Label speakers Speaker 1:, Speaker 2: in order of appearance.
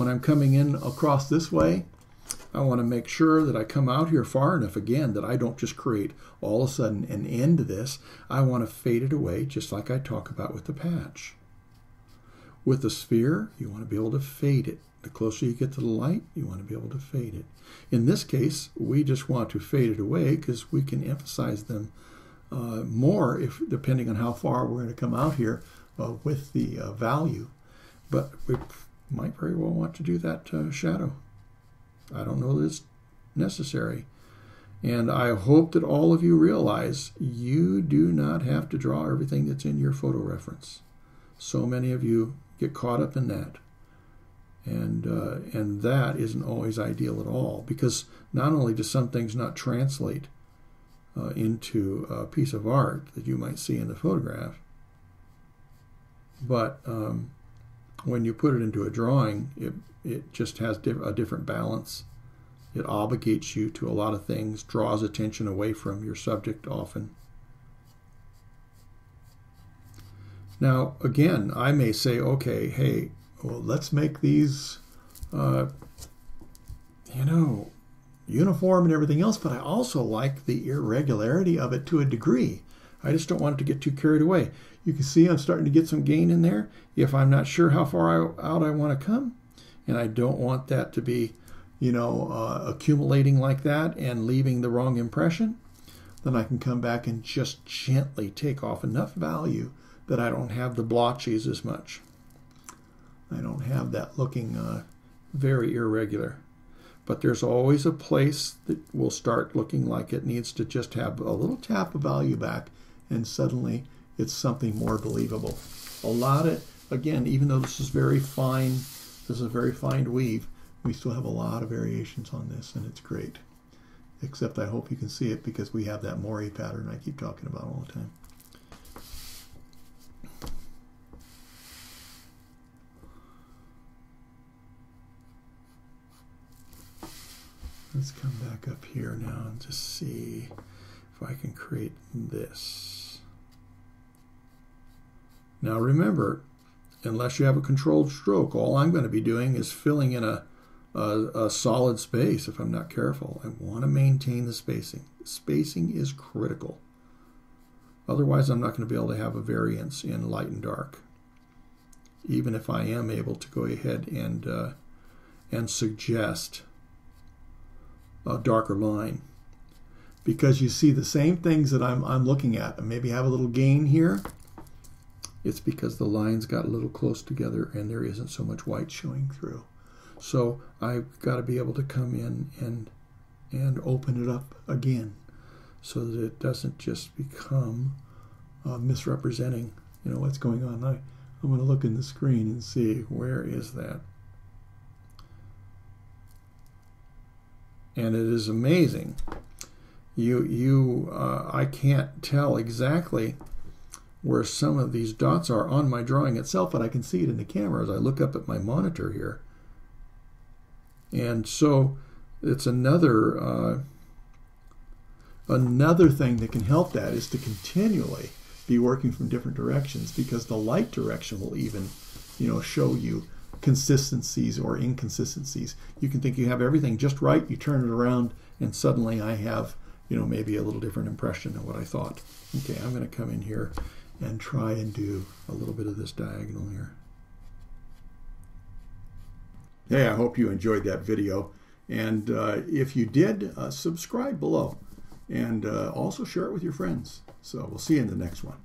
Speaker 1: when I'm coming in across this way, I want to make sure that I come out here far enough again that I don't just create all of a sudden an end to this. I want to fade it away just like I talk about with the patch. With the sphere, you want to be able to fade it. The closer you get to the light, you want to be able to fade it. In this case, we just want to fade it away because we can emphasize them more depending on how far we're going to come out here with the value. But we might very well want to do that shadow. I don't know that it's necessary. And I hope that all of you realize you do not have to draw everything that's in your photo reference. So many of you get caught up in that. And that isn't always ideal at all, because not only do some things not translate into a piece of art that you might see in the photograph, but when you put it into a drawing, it just has a different balance. It obligates you to a lot of things, draws attention away from your subject often. Now, again, I may say, okay, hey, well, let's make these, uniform and everything else, but I also like the irregularity of it to a degree. I just don't want it to get too carried away. You can see I'm starting to get some gain in there. If I'm not sure how far out I want to come, and I don't want that to be, accumulating like that and leaving the wrong impression, then I can come back and just gently take off enough value that I don't have the blotches as much. I don't have that looking very irregular. But there's always a place that will start looking like it needs to just have a little tap of value back, and suddenly it's something more believable. A lot of, again, even though this is very fine, this is a very fine weave, we still have a lot of variations on this, and it's great. Except I hope you can see it because we have that Mori pattern I keep talking about all the time. Let's come back up here now and just see if I can create this. Now remember, unless you have a controlled stroke, all I'm going to be doing is filling in a solid space if I'm not careful. I want to maintain the spacing. Spacing is critical. Otherwise, I'm not going to be able to have a variance in light and dark, even if I am able to go ahead and suggest a darker line, because you see the same things that I'm looking at, and maybe have a little gain here. It's because the lines got a little close together and there isn't so much white showing through. So I've got to be able to come in and open it up again so that it doesn't just become misrepresenting what's going on. I'm going to look in the screen and see where is that. And it is amazing. I can't tell exactly where some of these dots are on my drawing itself, but I can see it in the camera as I look up at my monitor here. And so it's another thing that can help that is to continually be working from different directions, because the light direction will even, show you consistencies or inconsistencies. You can think you have everything just right, you turn it around, and suddenly I have, maybe a little different impression than what I thought. Okay, I'm going to come in here and try and do a little bit of this diagonal here. Hey, I hope you enjoyed that video, and if you did, subscribe below, and also share it with your friends. So we'll see you in the next one.